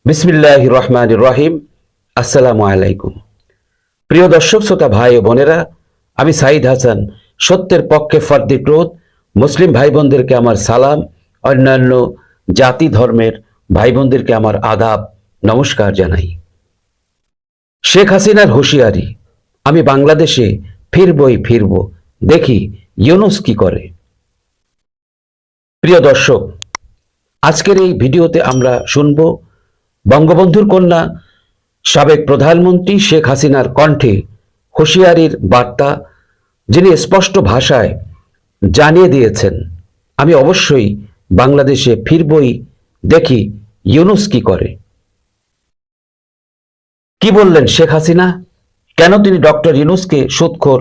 বিসমিল্লাহির রহমানির রহিম। আসসালামু আলাইকুম। প্রিয় দর্শক শ্রোতা ভাই ও বোনেরা, আমি সাইদ হাসান, সত্যের পক্ষে ফর্দি ক্রোধ। মুসলিম ভাই বোনদেরকে আমার সালাম, অন্যান্য জাতি ধর্মের ভাই বোনদেরকে আমার আদাব, নমস্কার জানাই। শেখ হাসিনার হুঁশিয়ারি, আমি বাংলাদেশে ফিরবই ফিরব, দেখি ইউনূস কি করে। প্রিয় দর্শক, আজকের এই ভিডিওতে আমরা শুনব বঙ্গবন্ধুর কন্যা সাবেক প্রধানমন্ত্রী শেখ হাসিনার কণ্ঠে হুঁশিয়ারির বার্তা, যিনি স্পষ্ট ভাষায় জানিয়ে দিয়েছেন, আমি অবশ্যই বাংলাদেশে ফিরবই, দেখি ইউনূস কি করে। কি বললেন শেখ হাসিনা? কেন তিনি ডক্টর ইউনূসকে সুদখোর,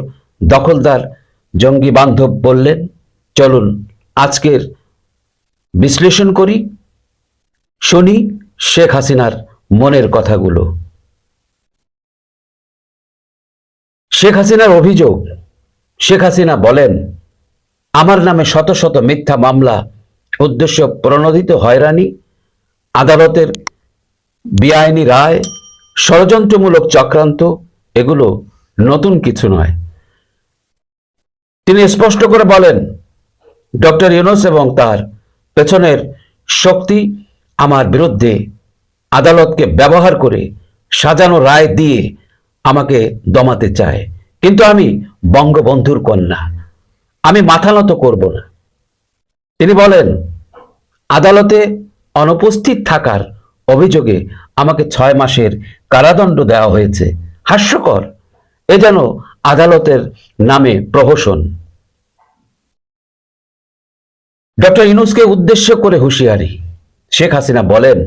দখলদার, জঙ্গি বান্ধব বললেন? চলুন আজকের বিশ্লেষণ করি, শুনি শেখ হাসিনার মনের কথাগুলো। শেখ হাসিনার অভিযোগ, শেখ হাসিনা বলেন, আমার নামে শত শত মিথ্যা মামলা, উদ্দেশ্য প্রণোদিত হয়রানি, আদালতের বেআইনি রায়, ষড়যন্ত্রমূলক চক্রান্ত, এগুলো নতুন কিছু নয়। তিনি স্পষ্ট করে বলেন, ডক্টর ইউনূস এবং তার পেছনের শক্তি আমার বিরুদ্ধে আদালতকে ব্যবহার করে সাজানো রায় দিয়ে আমাকে দমাতে চায়, কিন্তু আমি বঙ্গবন্ধুর কন্যা, আমি মাথা নত করব না। তিনি বলেন, আদালতে অনুপস্থিত থাকার অভিযোগে আমাকে 6 মাসের কারাদণ্ড দেওয়া হয়েছে। হাস্যকর, এ যেন আদালতের নামে প্রহসন। ডক্টর ইউনূসকে উদ্দেশ্য করে হুঁশিয়ারি, শেখ হাসিনা বলেন,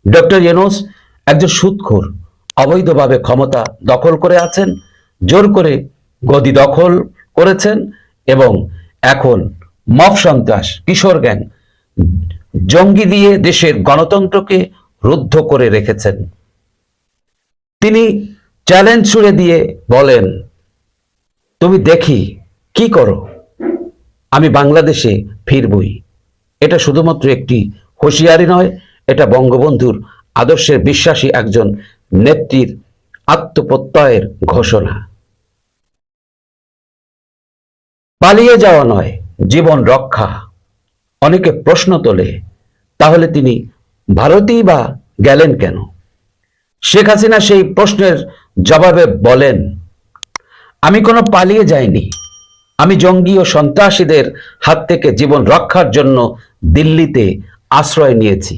ডক্টর ইউনূস একজন সুদখোর, অবৈধভাবে ক্ষমতা দখল করে আছেন, জোর করে গদি দখল করেছেন এবং এখন মব সন্ত্রাস, কিশোর গ্যাং, জঙ্গি দিয়ে দেশের গণতন্ত্রকে রুদ্ধ করে রেখেছেন। তিনি চ্যালেঞ্জ ছুড়ে দিয়ে বলেন, তুমি দেখি কি করো, আমি বাংলাদেশে ফিরবই। এটা শুধুমাত্র একটি হুঁশিয়ারি নয়, এটা বঙ্গবন্ধুর আদর্শের বিশ্বাসী একজন নেত্রীর আত্মপ্রত্যয়ের ঘোষণা। পালিয়ে যাওয়া নয়, জীবন রক্ষা। অনেকে প্রশ্ন তোলে, তাহলে তিনি ভারতেই বা গেলেন কেন? শেখ হাসিনা সেই প্রশ্নের জবাবে বলেন, আমি কোনো পালিয়ে যাইনি, আমি জঙ্গি ও সন্ত্রাসীদের হাত থেকে জীবন রক্ষার জন্য দিল্লিতে আশ্রয় নিয়েছি।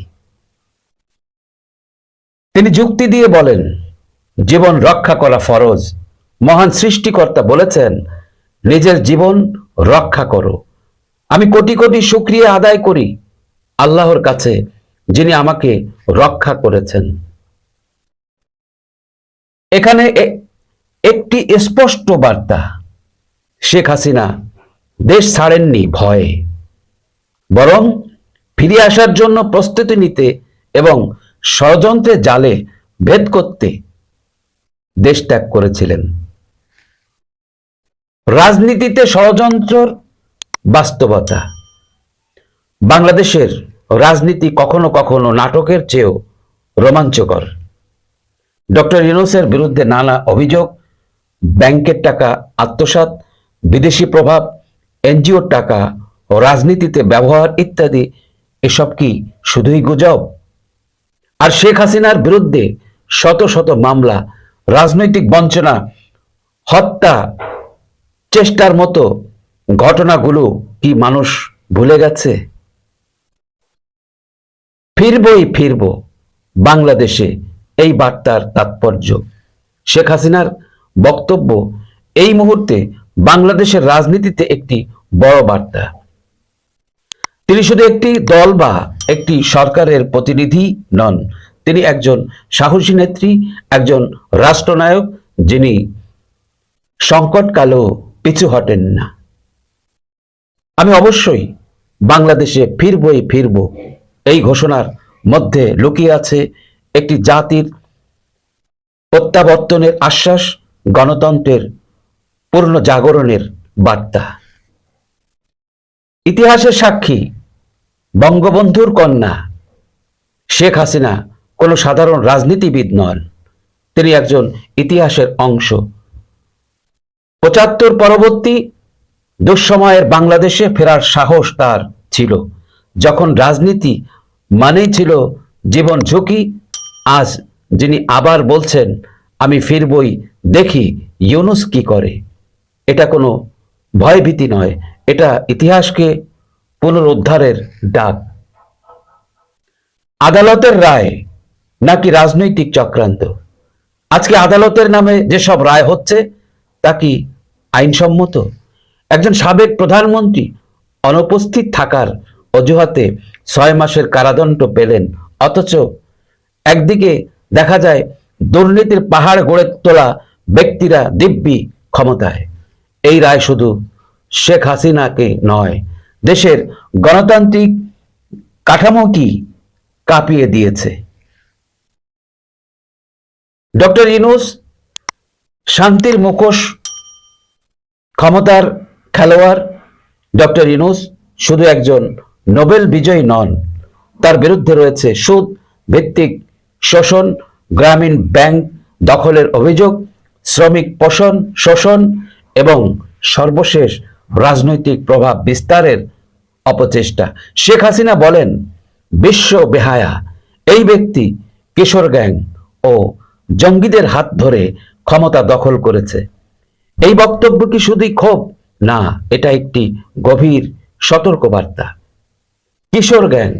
তিনি যুক্তি দিয়ে বলেন, জীবন রক্ষা করা ফরজ। মহান সৃষ্টিকর্তা বলেছেন, নিজের জীবন রক্ষা করো। আমি কোটি কোটি শুকরিয়া আদায় করি আল্লাহর কাছে, যিনি আমাকে রক্ষা করেছেন। এখানে একটি স্পষ্ট বার্তা, শেখ হাসিনা দেশ ছাড়েননি ভয়ে, বরং ফিরে আসার জন্য প্রস্তুতি নিতে এবং ষড়যন্ত্রের জালে ভেদ করতে দেশ ত্যাগ করেছিলেন। রাজনীতিতে ষড়যন্ত্রের বাস্তবতা। বাংলাদেশের রাজনীতি কখনো কখনো নাটকের চেয়েও রোমাঞ্চকর। ডক্টর ইউনূসের বিরুদ্ধে নানা অভিযোগ, ব্যাংকের টাকা আত্মসাৎ, বিদেশি প্রভাব, এনজিওর টাকা ও রাজনীতিতে ব্যবহার ইত্যাদি, এসব কি শুধুই গুজব? আর শেখ হাসিনার বিরুদ্ধে শত শত মামলা, রাজনৈতিক বঞ্চনা, হত্যা চেষ্টার মতো ঘটনাগুলো কি মানুষ ভুলে গেছে? ফিরবই ফিরব বাংলাদেশে, এই বার্তার তাৎপর্য। শেখ হাসিনার বক্তব্য এই মুহূর্তে বাংলাদেশের রাজনীতিতে একটি বড় বার্তা। তিনি শুধু একটি দল বা একটি সরকারের প্রতিনিধি নন, তিনি একজন সাহসী নেত্রী, একজন রাষ্ট্রনায়ক, যিনি সংকটকালেও পিছু হটেন না। আমি অবশ্যই বাংলাদেশে ফিরবই ফিরব, এই ঘোষণার মধ্যে লুকিয়ে আছে একটি জাতির প্রত্যাবর্তনের আশ্বাস, গণতন্ত্রের পূর্ণ জাগরণের বার্তা। ইতিহাসের সাক্ষী বঙ্গবন্ধুর কন্যা শেখ হাসিনা কোনো সাধারণ রাজনীতিবিদ নন, তিনি একজন ইতিহাসের অংশ। ৭৫ পরবর্তী দুঃসময়ের বাংলাদেশে ফেরার সাহস তার ছিল, যখন রাজনীতি মানেই ছিল জীবন ঝুঁকি। আজ যিনি আবার বলছেন আমি ফিরবই, দেখি ইউনূস কি করে, এটা কোনো ভয়ভীতি নয়, এটা ইতিহাসকে পুনরুদ্ধারের ডাক। আদালতের রায় নাকি রাজনৈতিক চক্রান্ত? আজকে আদালতের নামে যেসব রায় হচ্ছে তা কি আইনসম্মত? একজন সাবেক প্রধানমন্ত্রী অনুপস্থিত থাকার অজুহাতে 6 মাসের কারাদণ্ড পেলেন, অথচ একদিকে দেখা যায় দুর্নীতির পাহাড় গড়ে তোলা ব্যক্তিরা দিব্যি ক্ষমতায়। এই রায় শুধু শেখ হাসিনাকে নয়, দেশের গণতান্ত্রিক কাঠামো কি কাঁপিয়ে দিয়েছে। ডক্টর ইউনূস শান্তির মুখোশ, ক্ষমতার খেলোয়াড়। ডক্টর ইউনূস শুধু একজন নোবেল বিজয়ী নন, তার বিরুদ্ধে রয়েছে সুদ ভিত্তিক শোষণ, গ্রামীণ ব্যাংক দখলের অভিযোগ, শ্রমিক শোষণ এবং সর্বশেষ রাজনৈতিক প্রভাব বিস্তারের অপচেষ্টা। শেখ হাসিনা বলেন বিশ্ব বেহায়া, এই ব্যক্তি কিশোর গ্যাং ও জঙ্গিদের হাত ধরে ক্ষমতা দখল করেছে। এই বক্তব্য কি শুধুই ক্ষোভ? না, এটা একটি গভীর সতর্কবার্তা। কিশোর গ্যাং,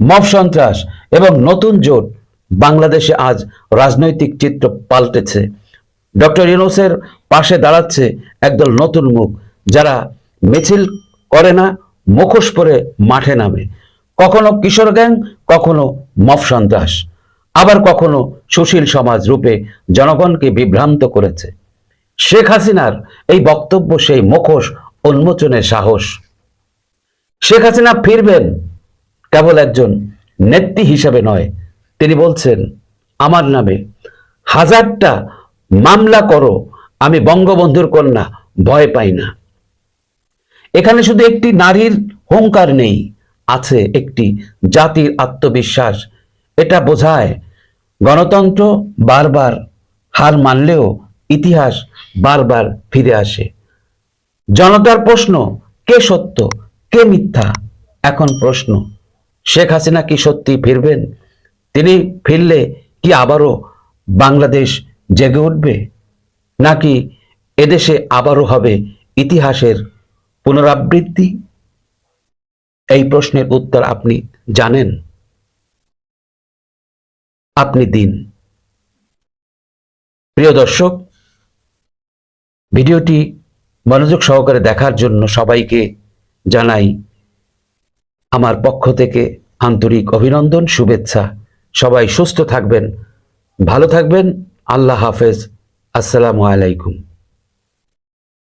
মব সন্ত্রাস এবং নতুন জোট, বাংলাদেশে আজ রাজনৈতিক চিত্র পাল্টেছে। ডক্টর ইউনূসের পাশে দাঁড়াচ্ছে একদল নতুন মুখ, যারা মিছিল করে না, মুখোশ পরে মাঠে নামে। কখনো কিশোর গ্যাং, কখনো মব সন্ত্রাস, আবার কখনো সুশীল সমাজ রূপে জনগণকে বিভ্রান্ত করেছে। শেখ হাসিনার এই বক্তব্য সেই মুখোশ উন্মোচনের সাহস। শেখ হাসিনা ফিরবেন কেবল একজন নেত্রী হিসেবে নয়, তিনি বলছেন আমার নামে 1000টা মামলা করো, আমি বঙ্গবন্ধুর কন্যা, ভয় পাই না। এখানে শুধু একটি নারীর হুঙ্কার নেই, আছে একটি জাতির আত্মবিশ্বাস। এটা বোঝায় গণতন্ত্র বারবার হার মানলেও ইতিহাস বারবার ফিরে আসে। জনতার প্রশ্ন, কে সত্য কে মিথ্যা? এখন প্রশ্ন, শেখ হাসিনা কি সত্যি ফিরবেন? তিনি ফিরলে কি আবারও বাংলাদেশ জেগে উঠবে, নাকি এদেশে আবারও হবে ইতিহাসের পুনরাবৃত্তি? এই প্রশ্নের উত্তর আপনি জানেন, আপনি দিন। প্রিয় দর্শক, ভিডিওটি মনোযোগ সহকারে দেখার জন্য সবাইকে জানাই আমার পক্ষ থেকে আন্তরিক অভিনন্দন, শুভেচ্ছা। সবাই সুস্থ থাকবেন, ভালো থাকবেন। আল্লাহ হাফেজ। আসসালামু আলাইকুম।